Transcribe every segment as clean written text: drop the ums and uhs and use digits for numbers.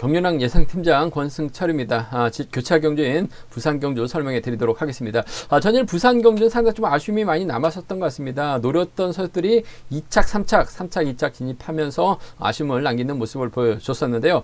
경륜왕 예상팀장 권승철입니다. 교차 경주인 부산 경주 설명해 드리도록 하겠습니다. 전일 부산 경주는 상당히 좀 아쉬움이 많이 남았었던 것 같습니다. 노렸던 선수들이 2착, 3착, 3착, 2착 진입하면서 아쉬움을 남기는 모습을 보여줬었는데요.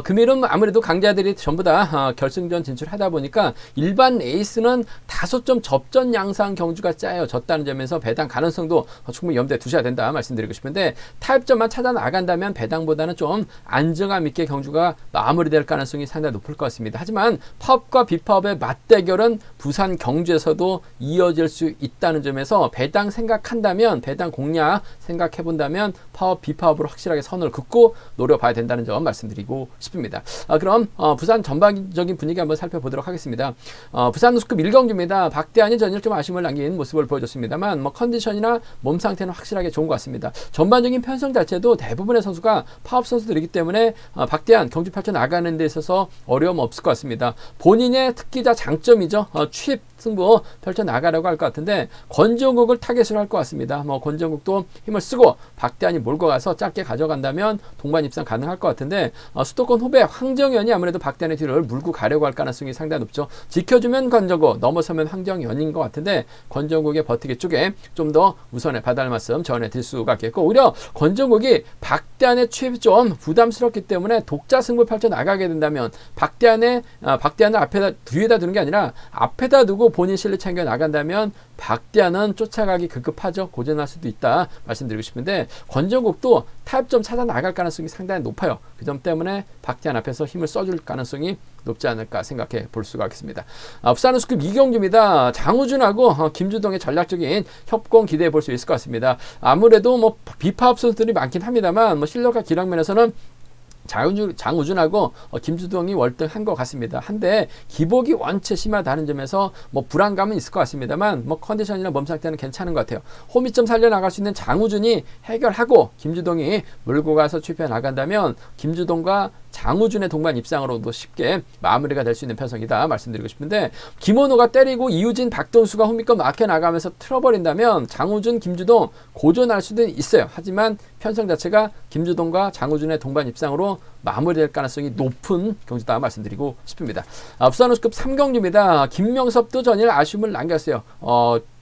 금일은 아무래도 강자들이 전부 다 결승전 진출하다 보니까 일반 에이스는 다소 좀 접전 양상 경주가 짜여 졌다는 점에서 배당 가능성도 충분히 염두에 두셔야 된다 말씀드리고 싶은데, 타협점만 찾아 나간다면 배당보다는 좀 안정감 있게 경주가 마무리될 가능성이 상당히 높을 것 같습니다. 하지만 파업과 비파업의 맞대결은 부산 경주에서도 이어질 수 있다는 점에서 배당 생각한다면, 배당 공략 생각해본다면 파업 비파업으로 확실하게 선을 긋고 노려봐야 된다는 점 말씀드리고 싶습니다. 그럼 부산 전반적인 분위기 한번 살펴보도록 하겠습니다. 부산 우스급 1경주입니다. 박대한이 전일 좀 아쉬움을 남긴 모습을 보여줬습니다만 컨디션이나 몸 상태는 확실하게 좋은 것 같습니다. 전반적인 편성 자체도 대부분의 선수가 파업 선수들이기 때문에 박대한 경주 펼쳐 나가는 데 있어서 어려움 없을 것 같습니다. 본인의 특기자 장점이죠. 취입 승부 펼쳐 나가려고 할 것 같은데 권정국을 타겟으로 할 것 같습니다. 권정국도 힘을 쓰고 박대한이 몰고 가서 짧게 가져간다면 동반 입상 가능할 것 같은데, 수도권 후배 황정연이 아무래도 박대한의 뒤를 물고 가려고 할 가능성이 상당히 높죠. 지켜주면 권정국, 넘어서면 황정연인 것 같은데 권정국의 버티기 쪽에 좀 더 우선의 봐달 말씀 전해드릴 수가 있겠고, 오히려 권정국이 박대한의 취입이 좀 부담스럽기 때문에 독자 승부 펼쳐 나가게 된다면 박대한을 뒤에다 두는 게 아니라 앞에다 두고 본인 실력 챙겨 나간다면 박대한은 쫓아가기 급급하죠. 고전할 수도 있다 말씀드리고 싶은데, 권정국도 타협점 찾아 나갈 가능성이 상당히 높아요. 그 점 때문에 박대한 앞에서 힘을 써줄 가능성이 높지 않을까 생각해 볼 수가 있습니다. 부산 우스급 2경주입니다. 장우준하고 김주동의 전략적인 협공 기대해 볼 수 있을 것 같습니다. 아무래도 비파업 선수들이 많긴 합니다만 실력과 기량 면에서는 장우준하고 김주동이 월등한 것 같습니다. 한데 기복이 원체 심하다는 점에서 불안감은 있을 것 같습니다만 컨디션이나 몸 상태는 괜찮은 것 같아요. 호미점 살려나갈 수 있는 장우준이 해결하고 김주동이 몰고 가서 취입해 나간다면 김주동과 장우준의 동반 입상으로도 쉽게 마무리가 될 수 있는 편성이다 말씀드리고 싶은데, 김원호가 때리고 이유진, 박동수가 호미권 막혀 나가면서 틀어버린다면 장우준, 김주동 고전할 수도 있어요. 하지만 편성 자체가 김주동과 장우준의 동반 입상으로 마무리될 가능성이 높은 경주다 말씀드리고 싶습니다. 부산 우스급 3경주입니다. 김명섭도 전일 아쉬움을 남겼어요.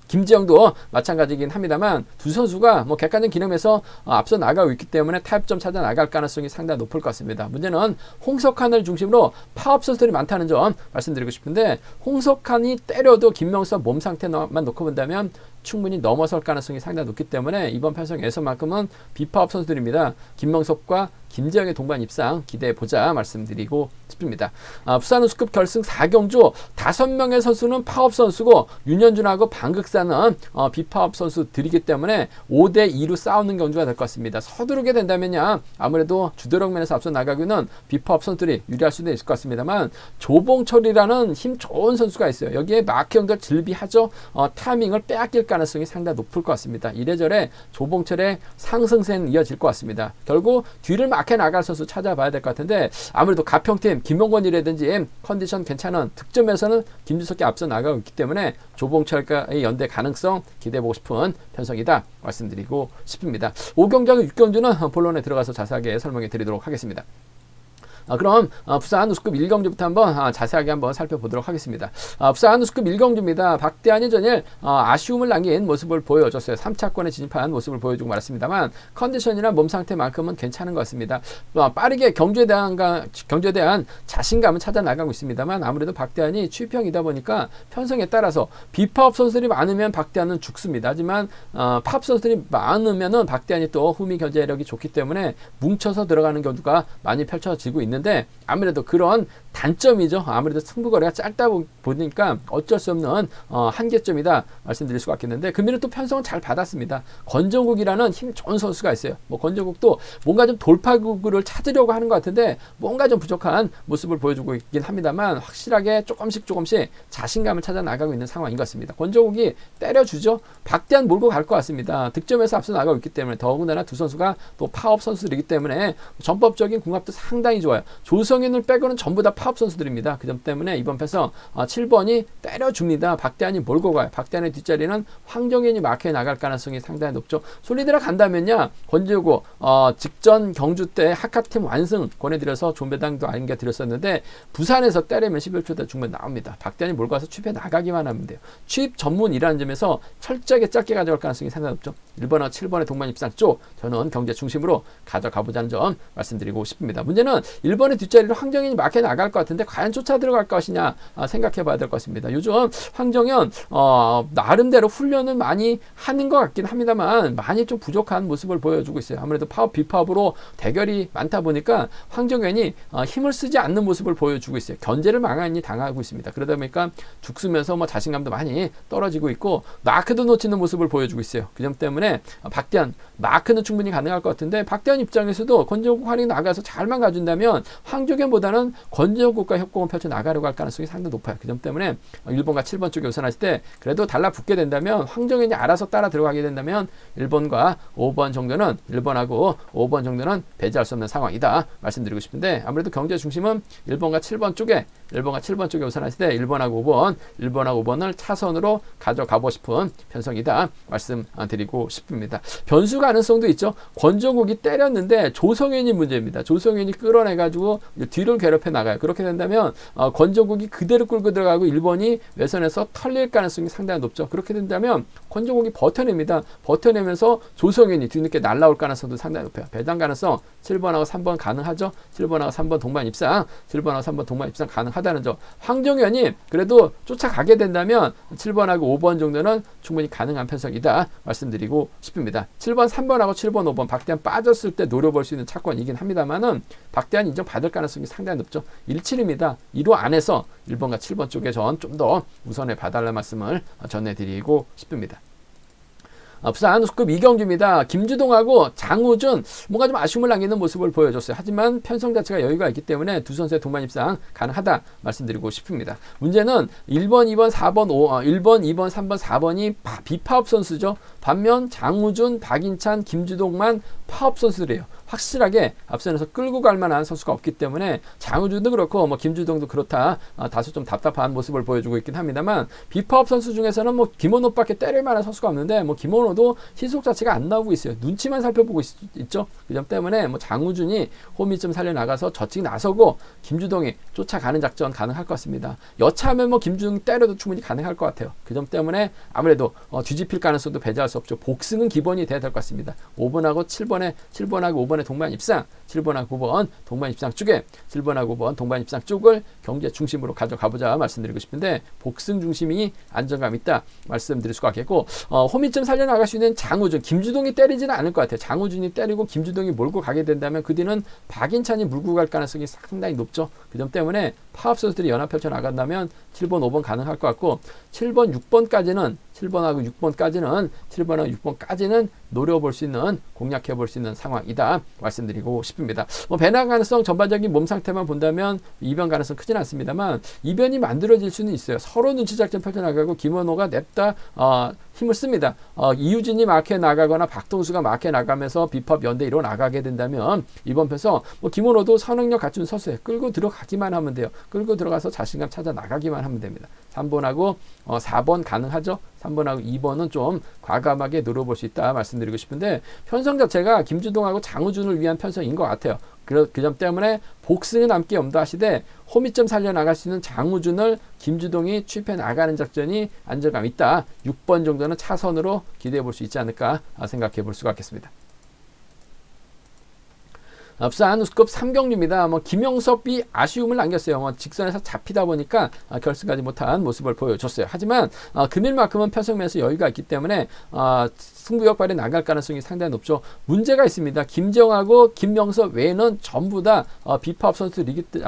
김지영도 마찬가지긴 합니다만 두 선수가 객관적 기능에서 앞서 나가고 있기 때문에 타협점 찾아 나갈 가능성이 상당히 높을 것 같습니다. 문제는 홍석환을 중심으로 파업 선수들이 많다는 점 말씀드리고 싶은데, 홍석환이 때려도 김명섭 몸 상태만 놓고 본다면 충분히 넘어설 가능성이 상당히 높기 때문에 이번 편성에서만큼은 비파업 선수들입니다. 김명섭과 김재영의 동반 입상 기대해보자 말씀드리고 싶습니다. 부산 우스급 결승 4경주 5명의 선수는 파업 선수고 윤현준하고 방극사는 비파업 선수들이기 때문에 5대2로 싸우는 경주가 될 것 같습니다. 서두르게 된다면야 아무래도 주도력 면에서 앞서 나가기는 비파업 선수들이 유리할 수도 있을 것 같습니다만, 조봉철이라는 힘 좋은 선수가 있어요. 여기에 마크형들 질비하죠. 타이밍을 빼앗길 가능성이 상당히 높을 것 같습니다. 이래저래 조봉철의 상승세는 이어질 것 같습니다. 결국 뒤를 막혀 나갈 선수 찾아봐야 될 것 같은데, 아무래도 가평팀 김홍건이라든지 컨디션 괜찮은 득점에서는 김주석이 앞서 나가고 있기 때문에 조봉철과의 연대 가능성 기대해보고 싶은 편성이다 말씀드리고 싶습니다. 5경주하고 6경주는 본론에 들어가서 자세하게 설명해 드리도록 하겠습니다. 그럼 부산 우스급 1경주부터 한번 자세하게 한번 살펴보도록 하겠습니다. 부산 우스급 1경주입니다. 박대한이 전일 아쉬움을 남긴 모습을 보여줬어요. 3차권에 진입한 모습을 보여주고 말았습니다만 컨디션이나 몸 상태만큼은 괜찮은 것 같습니다. 빠르게 경주에 대한 자신감은 찾아 나가고 있습니다만, 아무래도 박대한이 취입형이다 보니까 편성에 따라서 비파업 선수들이 많으면 박대한은 죽습니다. 하지만 파업 선수들이 많으면은 박대한이 또 후미 견제력이 좋기 때문에 뭉쳐서 들어가는 경주가 많이 펼쳐지고 있는데, 아무래도 그런 단점이죠. 아무래도 승부거리가 짧다 보니까 어쩔 수 없는 한계점이다 말씀드릴 수가 있겠는데, 금일은 또 편성을 잘 받았습니다. 권정국이라는 힘 좋은 선수가 있어요. 권정국도 뭔가 좀 돌파구를 찾으려고 하는 것 같은데 뭔가 좀 부족한 모습을 보여주고 있긴 합니다만, 확실하게 조금씩 자신감을 찾아 나가고 있는 상황인 것 같습니다. 권정국이 때려주죠. 박대한 몰고 갈 것 같습니다. 득점에서 앞서 나가고 있기 때문에, 더군다나 두 선수가 또 파업 선수들이기 때문에 전법적인 궁합도 상당히 좋아요. 조성현을 빼고는 전부 다 파업 선수들입니다. 그 점 때문에 이번 패서 7번이 때려줍니다. 박대한이 몰고 가요. 박대한의 뒷자리는 황정현이 마크에 나갈 가능성이 상당히 높죠. 솔리드라 간다면요, 권지우고 직전 경주 때 하카팀 완승 권해드려서 존배당도 안겨드렸었는데 부산에서 때리면 11초 대 중반 나옵니다. 박대한이 몰고 가서 취입해 나가기만 하면 돼요. 취입 전문이라는 점에서 철저하게 짧게 가져갈 가능성이 상당히 높죠. 1번하고 7번의 동반 입상 쪽 저는 경제 중심으로 가져가보자는 점 말씀드리고 싶습니다. 문제는 1번의 뒷자리로 황정현이 마크에 나갈 것 같은데 과연 쫓아 들어갈 것이냐 생각해 봐야 될 것 같습니다. 요즘 황정현 나름대로 훈련을 많이 하는 것 같긴 합니다만 많이 좀 부족한 모습을 보여주고 있어요. 아무래도 파업 비파업으로 대결이 많다 보니까 황정현이 힘을 쓰지 않는 모습을 보여주고 있어요. 견제를 많이 당하고 있습니다. 그러다 보니까 죽쓰면서 자신감도 많이 떨어지고 있고 마크도 놓치는 모습을 보여주고 있어요. 그 점 때문에 박대한 마크는 충분히 가능할 것 같은데 박대한 입장에서도 권정국 활이 나가서 잘만 가준다면 황정현보다는 권정국과 협공을 펼쳐 나가려고 할 가능성이 상당히 높아요. 그 점 때문에 1번과 7번 쪽에 우선하실 때 그래도 달라붙게 된다면 황정현이 알아서 따라 들어가게 된다면 1번과 5번 정도는 1번하고 5번 정도는 배제할 수 없는 상황이다 말씀드리고 싶은데 아무래도 경제 중심은 1번과 7번 쪽에 우선하실 때 1번하고 5번을 차선으로 가져가고 싶은 편성이다 말씀드리고 싶습니다. 변수 가능성도 있죠. 권정국이 때렸는데 조성현이 문제입니다. 조성현이 끌어내가지고 뒤를 괴롭혀 나가요. 그렇게 된다면 권정국이 그대로 끌고 들어가고 1번이 외선에서 털릴 가능성이 상당히 높죠. 그렇게 된다면 권정국이 버텨냅니다. 버텨내면서 조성현이 뒤늦게 날라올 가능성도 상당히 높아요. 배당 가능성 7번하고 3번 가능하죠. 7번하고 3번 동반 입상 가능하다는 점. 황정현이 그래도 쫓아가게 된다면 7번하고 5번 정도는 충분히 가능한 편성이다 말씀드리고 싶습니다. 7번, 3번하고 7번, 5번 박대한 빠졌을 때 노려볼 수 있는 차권이긴 합니다만은 박대한 인정 받을 가능성이 상당히 높죠. 17입니다. 1호 안에서 1번과 7번 쪽에 전 좀 더 우선해 봐달라는 말씀을 전해드리고 싶습니다. 부산 S급 이경주입니다. 김주동하고 장우준 뭔가 좀 아쉬움을 남기는 모습을 보여줬어요. 하지만 편성 자체가 여유가 있기 때문에 두 선수의 동반 입상 가능하다 말씀드리고 싶습니다. 문제는 1번, 2번, 3번, 4번이 비파업 선수죠. 반면 장우준, 박인찬, 김주동만 파업 선수들이에요. 확실하게 앞선에서 끌고 갈 만한 선수가 없기 때문에 장우준도 그렇고 김주동도 그렇다 다소 좀 답답한 모습을 보여주고 있긴 합니다만 비파업 선수 중에서는 김원호밖에 때릴 만한 선수가 없는데 김원호도 시속 자체가 안 나오고 있어요. 눈치만 살펴보고 있죠. 그 점 때문에 장우준이 홈이 좀 살려나가서 저측 나서고 김주동이 쫓아가는 작전 가능할 것 같습니다. 여차하면 김주동 때려도 충분히 가능할 것 같아요. 그 점 때문에 아무래도 뒤집힐 가능성도 배제할 수 없죠. 복승은 기본이 돼야 될 것 같습니다. 5번하고 5번의 동반 입상, 7번하고 9번 동반 입상 쪽에 7번하고 5번 동반 입상 쪽을 경제 중심으로 가져가보자 말씀드리고 싶은데 복승 중심이 안정감 있다 말씀드릴 수가 있겠고 홈이점 살려나갈 수 있는 장우준, 김주동이 때리지는 않을 것 같아요. 장우준이 때리고 김주동이 몰고 가게 된다면 그 뒤는 박인찬이 물고 갈 가능성이 상당히 높죠. 그 점 때문에 파업 선수들이 연합 펼쳐 나간다면 7번, 5번 가능할 것 같고 7번, 6번까지는 7번하고 6번까지는 노려볼 수 있는 공략해 볼 수 있는 상황이다 말씀드리고 싶습니다. 배당 가능성 전반적인 몸 상태만 본다면 이변 가능성 크진 않습니다만 이변이 만들어질 수는 있어요. 서로 눈치 작전 펼쳐나가고 김원호가 냅다 힘을 씁니다. 이유진이 마크에 나가거나 박동수가 마크에 나가면서 비법 연대 이로 나가게 된다면 이번 편에서 김원호도 선행력 갖춘 선수에 끌고 들어가기만 하면 돼요. 끌고 들어가서 자신감 찾아 나가기만 하면 됩니다. 3번하고 4번 가능하죠. 3번하고 2번은 좀 과감하게 노려볼 수 있다 말씀드리고 싶은데 편성 자체가 김주동하고 장우준을 위한 편성인 것 같아요. 그 점 때문에 복승은 남게 염두하시되 홈이점 살려나갈 수 있는 장우준을 김주동이 취입해 나가는 작전이 안정감 있다. 6번 정도는 차선으로 기대해 볼 수 있지 않을까 생각해 볼 수가 있겠습니다. 부산 S급 3경주입니다. 김영섭이 아쉬움을 남겼어요. 직선에서 잡히다 보니까 결승까지 못한 모습을 보여줬어요. 하지만 금일만큼은 편성면에서 여유가 있기 때문에 승부 역발에 나갈 가능성이 상당히 높죠. 문제가 있습니다. 김정하고 김명섭 외에는 전부 다 비파업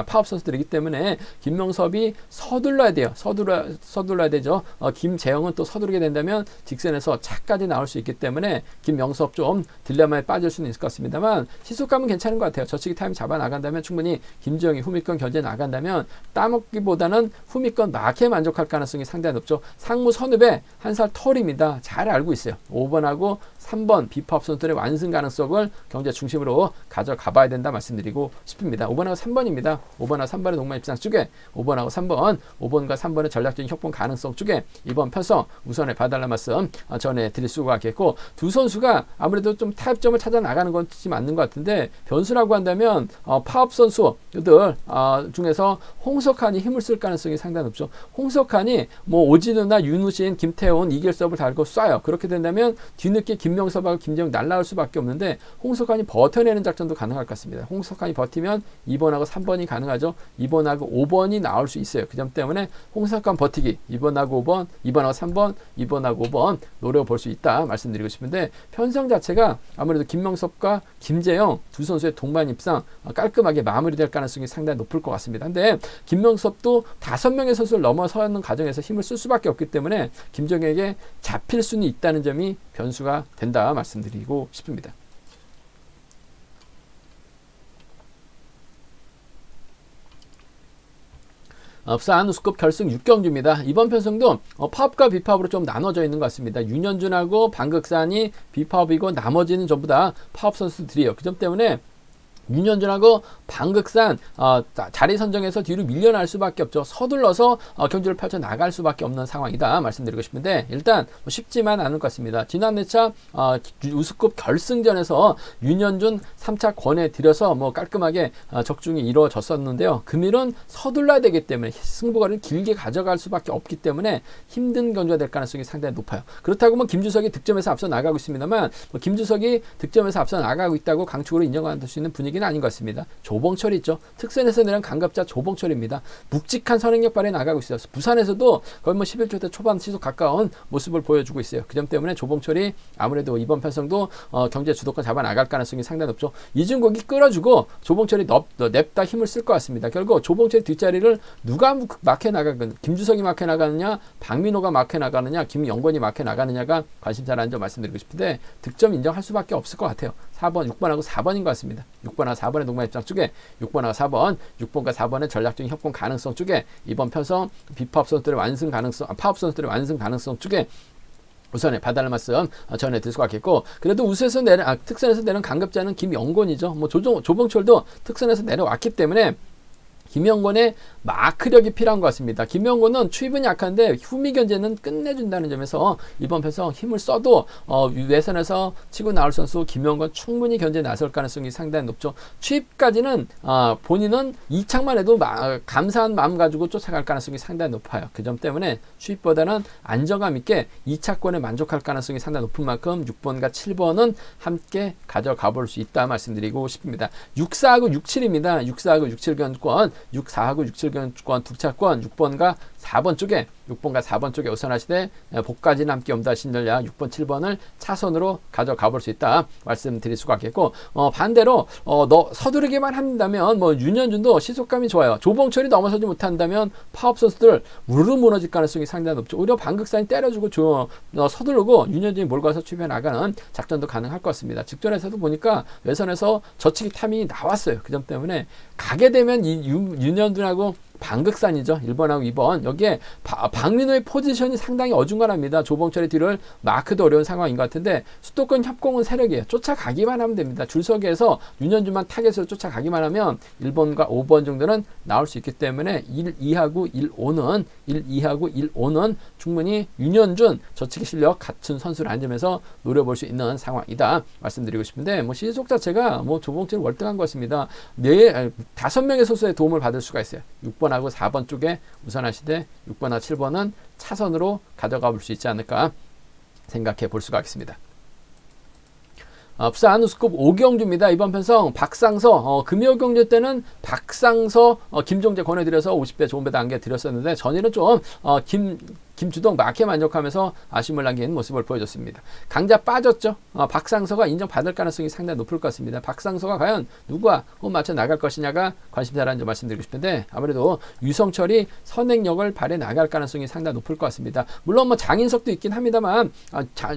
파업 선수들이기 때문에 김명섭이 서둘러야 돼요. 서둘러야 되죠. 김재영은 또 서두르게 된다면 직선에서 차까지 나올 수 있기 때문에 김명섭 좀 딜레마에 빠질 수는 있을 것 같습니다만 시속감은 괜찮은 것 것 같아요. 저치기 타임 잡아 나간다면 충분히 김주영이 후미권 견제 나간다면 따먹기보다는 후미권 마크에 만족할 가능성이 상당히 높죠. 상무 선읍에 한 살 터울입니다. 잘 알고 있어요. 5번하고 3번 비파업 선수들의 완승 가능성을 경제 중심으로 가져가 봐야 된다 말씀드리고 싶습니다. 5번하고 3번입니다. 5번하고 3번의 동반 입장 쪽에 5번하고 3번, 5번과 3번의 전략적인 협공 가능성 쪽에 이번 편성 우선에 봐달라는 말씀 전해드릴 수가 있겠고, 두 선수가 아무래도 좀 타협점을 찾아 나가는 것이 맞는 것 같은데, 변수라고 한다면 파업 선수들 중에서 홍석환이 힘을 쓸 가능성이 상당히 높죠. 홍석환이 뭐 오진우나 윤우신, 김태훈, 이길섭을 달고 쏴요. 그렇게 된다면 뒤늦게 김명섭하고 김재웅 날라올 수밖에 없는데 홍석환이 버텨내는 작전도 가능할 것 같습니다. 홍석환이 버티면 2번하고 3번이 가능하죠. 2번하고 5번이 나올 수 있어요. 그 점 때문에 홍석환 버티기 2번하고 5번, 2번하고 3번, 2번하고 5번 노려볼 수 있다 말씀드리고 싶은데, 편성 자체가 아무래도 김명섭과 김재영 두 선수의 동반 입상 깔끔하게 마무리될 가능성이 상당히 높을 것 같습니다. 근데 김명섭도 5명의 선수를 넘어서는 과정에서 힘을 쓸 수밖에 없기 때문에 김정에게 잡힐 수는 있다는 점이 변수가 된다 말씀드리고 싶습니다. 부산 우수급 결승 6경주입니다. 이번 편성도 파업과 비파업으로 좀 나눠져 있는 것 같습니다. 윤현준하고 방극산이 비파업이고 나머지는 전부 다 파업 선수들이에요. 그 점 때문에 윤현준하고 방극산 자리 선정에서 뒤로 밀려날 수밖에 없죠. 서둘러서 경주를 펼쳐 나갈 수밖에 없는 상황이다 말씀드리고 싶은데, 일단 쉽지만 않을 것 같습니다. 지난 4차 우수급 결승전에서 윤현준 3차 권해드려서 깔끔하게 적중이 이루어졌었는데요. 금일은 서둘러야 되기 때문에 승부거리를 길게 가져갈 수밖에 없기 때문에 힘든 경주가 될 가능성이 상당히 높아요. 그렇다고 김주석이 득점에서 앞서 나가고 있습니다만, 김주석이 득점에서 앞서 나가고 있다고 강축으로 인정할 수 있는 분위기는 아닌 것 같습니다. 조봉철이 있죠. 특선에서 내려온 강갑자 조봉철입니다. 묵직한 선행력 발휘에 나가고 있어요. 부산에서도 거의 11조 초반 시속 가까운 모습을 보여주고 있어요. 그 점 때문에 조봉철이 아무래도 이번 편성도 경제 주도권 잡아 나갈 가능성이 상당히 높죠. 이중국이 끌어주고 조봉철이 냅다 힘을 쓸 것 같습니다. 결국 조봉철의 뒷자리를 누가 막혀 나가건, 김주석이 막혀 나가느냐, 박민호가 막혀 나가느냐, 김영권이 막혀 나가느냐가 관심사라는 점 말씀드리고 싶은데, 득점 인정할 수밖에 없을 것 같아요. 4번, 6번하고 4번인 것 같습니다. 6번하고 4번의 동반 입장 쪽에 6번하고 4번, 6번과 4번의 전략적인 협공 가능성 쪽에 이번 편성 비파업 선수들의 완승 가능성, 파업 선수들의 완승 가능성 쪽에 우선에 봐달라는 말씀 전해드릴 수가 있겠고, 그래도 특선에서 내려온 강급자는 김영권이죠. 조봉철도 특선에서 내려왔기 때문에 김영권의 마크력이 필요한 것 같습니다. 김영권은 추입은 약한데 후미 견제는 끝내준다는 점에서 이번 편성 힘을 써도 외선에서 치고 나올 선수 김영권 충분히 견제에 나설 가능성이 상당히 높죠. 추입까지는 본인은 2착만 해도 감사한 마음 가지고 쫓아갈 가능성이 상당히 높아요. 그 점 때문에 추입보다는 안정감 있게 2차권에 만족할 가능성이 상당히 높은 만큼 6번과 7번은 함께 가져가 볼 수 있다 말씀드리고 싶습니다. 6, 4하고 6, 7입니다. 6, 4하고 6, 7견권 6, 4하고 6, 7견권 두 차권 6번과 4번 쪽에 6번과 4번 쪽에 우선하시되 복까지는 함께 옵니다. 신전략 6번, 7번을 차선으로 가져가 볼 수 있다 말씀드릴 수가 있겠고, 반대로 서두르기만 한다면 윤현준도 시속감이 좋아요. 조봉철이 넘어서지 못한다면 파업 선수들 우르르 무너질 가능성이 상당히 높죠. 오히려 방극산이 때려주고 서두르고 윤현준이 몰고 가서 추입해 나가는 작전도 가능할 것 같습니다. 직전에서도 보니까 외선에서 저치기 타이밍이 나왔어요. 그 점 때문에 가게 되면 이 윤현준하고 방극산이죠. 1번하고 2번. 여기에 박민호의 포지션이 상당히 어중간합니다. 조봉철의 뒤를 마크도 어려운 상황인 것 같은데, 수도권 협공은 세력이에요. 쫓아가기만 하면 됩니다. 줄서기에서 윤현준만 타겟으로 쫓아가기만 하면 1번과 5번 정도는 나올 수 있기 때문에 1, 2하고 1, 5는 충분히 윤현준 저치기 실력 갖춘 선수를 앉으면서 노려볼 수 있는 상황이다 말씀드리고 싶은데, 시속 자체가 조봉철이 월등한 것입니다. 5명의 선수의 도움을 받을 수가 있어요. 6번하고 4번 쪽에 우선하시되 6번과 7번은 차선으로 가져가 볼 수 있지 않을까 생각해 볼 수가 있습니다. 부산 우수급 5경주입니다. 이번 편성 박상서, 금요 경주 때는 박상서, 김종재 권해드려서 50배 좋은 배도 안겨드렸었는데, 전일은 좀 김주동 마켓 만족하면서 아쉬움을 남긴 모습을 보여줬습니다. 강자 빠졌죠. 박상서가 인정받을 가능성이 상당히 높을 것 같습니다. 박상서가 과연 누가 호흡 맞춰 나갈 것이냐가 관심사라는 점 말씀드리고 싶은데 아무래도 유성철이 선행력을 발휘해 나갈 가능성이 상당히 높을 것 같습니다. 물론 뭐 장인석도 있긴 합니다만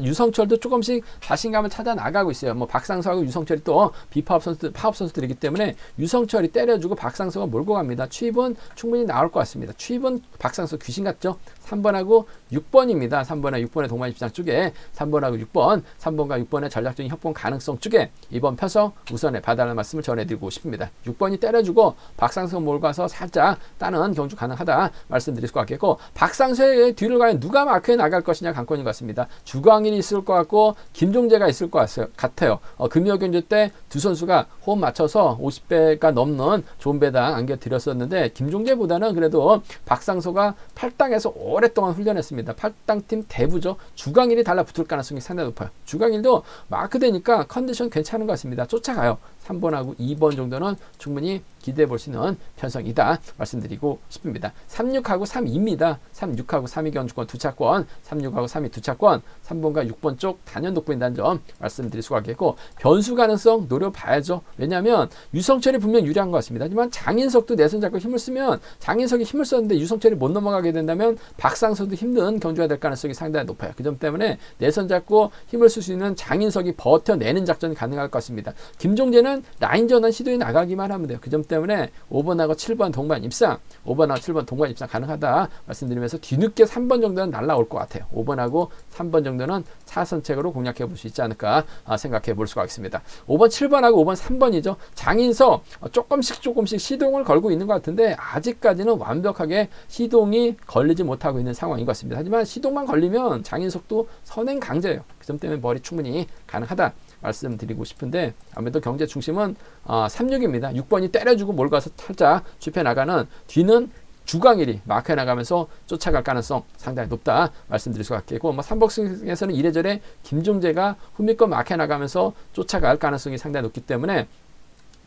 유성철도 조금씩 자신감을 찾아 나가고 있어요. 뭐 박상서하고 유성철이 또 비파업 선수들이기 때문에 유성철이 때려주고 박상서가 몰고 갑니다. 추입은 충분히 나올 것 같습니다. 추입은 박상서 귀신 같죠. 3번하고 6번입니다. 3번하고 6번의 동반 입장 쪽에 3번하고 6번, 3번과 6번의 전략적인 협동 가능성 쪽에 이번 편성 우선에 봐달라는 말씀을 전해드리고 싶습니다. 6번이 때려주고 박상서 몰고 가서 살짝 따는 경주 가능하다 말씀드릴 것 같겠고 박상서의 뒤를 과연 누가 마크해 나갈 것이냐 관건인 것 같습니다. 주광일이 있을 것 같고 김종재가 있을 것 같아요. 금요경주 때 두 선수가 호흡 맞춰서 50배가 넘는 좋은 배당 안겨드렸었는데 김종재보다는 그래도 박상서가 8당에서 오랫동안 훈련했습니다. 8당팀 대부죠. 주광일이 달라붙을 가능성이 상당히 높아요. 주광일도 마크되니까 컨디션 괜찮은 것 같습니다. 쫓아가요. 3번하고 2번 정도는 충분히 기대해 볼 수 있는 편성이다 말씀드리고 싶습니다. 36하고 32입니다. 36하고 32 경주권 두 차권, 36하고 32 두 차권, 3번과 6번 쪽 단연 돋보인다는 점 말씀드릴 수가 있겠고 변수 가능성 노려봐야죠. 왜냐하면 유성철이 분명 유리한 것 같습니다. 하지만 장인석도 내선 잡고 힘을 쓰면 장인석이 힘을 썼는데 유성철이 못 넘어가게 된다면 박상서도 힘든 경주가 될 가능성이 상당히 높아요. 그 점 때문에 내선 잡고 힘을 쓸 수 있는 장인석이 버텨내는 작전이 가능할 것 같습니다. 김종재는 라인 전환 시도에 나가기만 하면 돼요. 그 점 때문에 5번하고 7번 동반 입상, 5번하고 7번 동반 입상 가능하다 말씀드리면서 뒤늦게 3번 정도는 날라올 것 같아요. 5번하고 3번 정도는 차선책으로 공략해 볼 수 있지 않을까 생각해 볼 수가 있습니다. 5번, 7번하고 5번, 3번이죠. 장인석 조금씩 시동을 걸고 있는 것 같은데 아직까지는 완벽하게 시동이 걸리지 못하고 있는 상황인 것 같습니다. 하지만 시동만 걸리면 장인석도 선행 강자예요. 그 점 때문에 머리 충분히 가능하다 말씀드리고 싶은데 아무래도 경제 중심은 36입니다. 6번이 때려주고 몰가서 살짝 좁혀 나가는 뒤는 주광일이 마크해 나가면서 쫓아갈 가능성 상당히 높다 말씀드릴 수가 있겠고 3복승에서는 이래저래 김종재가 후미권 마크해 나가면서 쫓아갈 가능성이 상당히 높기 때문에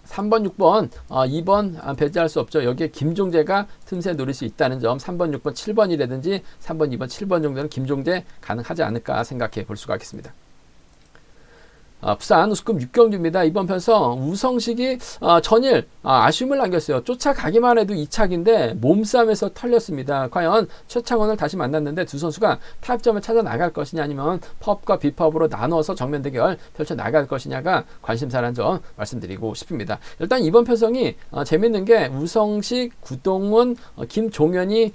3번, 6번, 2번 배제할 수 없죠. 여기에 김종재가 틈새 노릴 수 있다는 점 3번, 6번, 7번이라든지 3번, 2번, 7번 정도는 김종재 가능하지 않을까 생각해 볼 수가 있겠습니다. 부산 우승급 6경주입니다. 이번 편성 우성식이 전일 아쉬움을 남겼어요. 쫓아가기만 해도 2착인데 몸싸움에서 털렸습니다. 과연 최창원을 다시 만났는데 두 선수가 타협점을 찾아 나갈 것이냐 아니면 펍과 비펍으로 나눠서 정면 대결 펼쳐 나갈 것이냐가 관심사라는 점 말씀드리고 싶습니다. 일단 이번 편성이 재밌는 게 우성식, 구동훈, 김종현이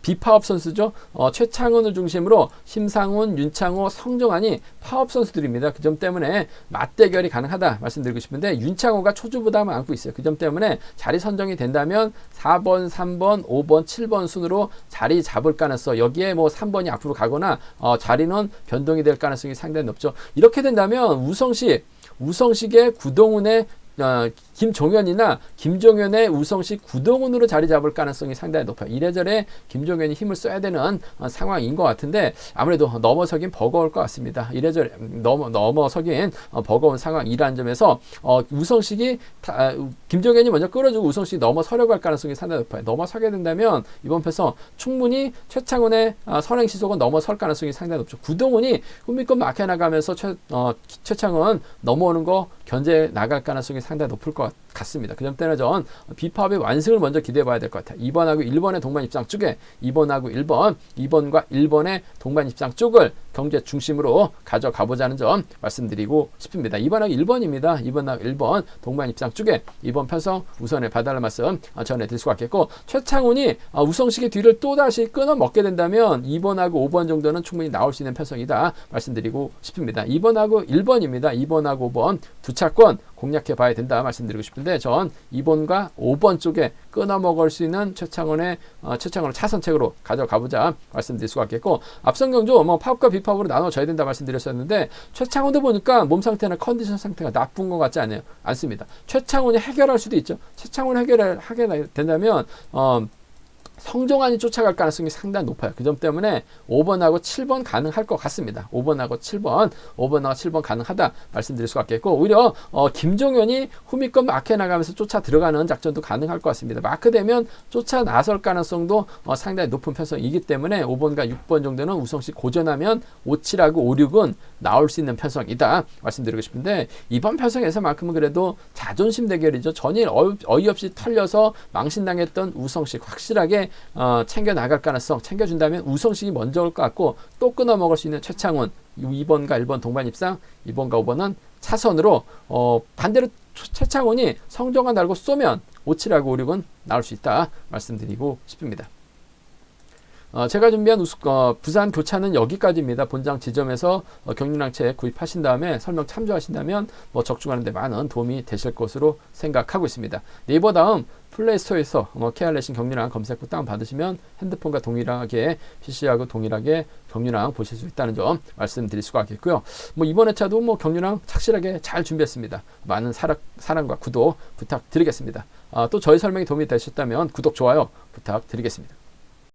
비파업 선수죠. 최창훈을 중심으로 심상훈, 윤창호, 성정환이 파업 선수들입니다. 그 점 때문에 맞대결이 가능하다 말씀드리고 싶은데 윤창호가 초주부담을 안고 있어요. 그 점 때문에 자리 선정이 된다면 4번, 3번, 5번, 7번 순으로 자리 잡을 가능성 여기에 뭐 3번이 앞으로 가거나 자리는 변동이 될 가능성이 상당히 높죠. 이렇게 된다면 우성식의 구동훈의 김종현이나 김종현의 우성식 구동훈으로 자리 잡을 가능성이 상당히 높아요. 이래저래 김종현이 힘을 써야 되는 상황인 것 같은데 아무래도 넘어서긴 버거울 것 같습니다. 이래저래 넘어서긴 버거운 상황이라는 점에서 우성식이 김종현이 먼저 끌어주고 우성식이 넘어서려고 할 가능성이 상당히 높아요. 넘어서게 된다면 이번 편에서 충분히 최창훈의 선행 시속은 넘어설 가능성이 상당히 높죠. 구동훈이 후미권 막혀 나가면서 최창훈 넘어오는 거 견제 나갈 가능성이 상당히 높을 것 같습니다. 그 점 때문에 전 비팝의 완승을 먼저 기대해 봐야 될 것 같아요. 2번하고 1번의 동반 입장 쪽에 2번하고 1번, 2번과 1번의 동반 입장 쪽을 경제 중심으로 가져가 보자는 점 말씀드리고 싶습니다. 2번하고 1번입니다. 2번하고 1번 동반 입장 쪽에 2번 편성 우선에 봐달라는 말씀 전해드릴 수가 있겠고 최창훈이 우성식의 뒤를 또다시 끊어 먹게 된다면 2번하고 5번 정도는 충분히 나올 수 있는 편성이다 말씀드리고 싶습니다. 2번하고 1번입니다. 2번하고 5번 두 차권 공략해 봐야 된다 말씀드리고 싶은데 전 2번과 5번 쪽에 끊어 먹을 수 있는 최창원을 차선책으로 가져가 보자 말씀드릴 수가 있겠고 앞선 경주 팝과 비팝으로 나눠져야 된다 말씀드렸었는데 최창원도 보니까 몸 상태나 컨디션 상태가 나쁜 것 같지 않습니다. 최창원이 해결할 수도 있죠. 최창원 해결하게 된다면 성종환이 쫓아갈 가능성이 상당히 높아요. 그 점 때문에 5번하고 7번 가능할 것 같습니다. 5번하고 7번 가능하다 말씀드릴 수가 있겠고, 오히려 김종현이 후미권 마크에 나가면서 쫓아 들어가는 작전도 가능할 것 같습니다. 마크 되면 쫓아 나설 가능성도 상당히 높은 편성이기 때문에 5번과 6번 정도는 우성씨 고전하면 5, 7하고 5, 6은 나올 수 있는 편성이다 말씀드리고 싶은데, 이번 편성에서만큼은 그래도 자존심 대결이죠. 전일 어이없이 털려서 망신당했던 우성식 확실하게 챙겨나갈 가능성, 챙겨준다면 우성식이 먼저 올 것 같고, 또 끊어먹을 수 있는 최창훈 2번과 1번 동반 입상, 2번과 5번은 차선으로 반대로 최창훈이 성종환 달고 쏘면 5, 7하고 5, 6은 나올 수 있다 말씀드리고 싶습니다. 제가 준비한 부산 교차는 여기까지입니다. 본장 지점에서 경륜항체 구입하신 다음에 설명 참조하신다면 적중하는 데 많은 도움이 되실 것으로 생각하고 있습니다. 네이버 다음 플레이스토어에서 케알레신 경륜항 검색 후 다운받으시면 핸드폰과 동일하게 PC하고 동일하게 경륜항 보실 수 있다는 점 말씀드릴 수가 있겠고요. 이번 회차도 경륜항 착실하게 잘 준비했습니다. 많은 사랑과 구독 부탁드리겠습니다. 또 저희 설명이 도움이 되셨다면 구독, 좋아요 부탁드리겠습니다.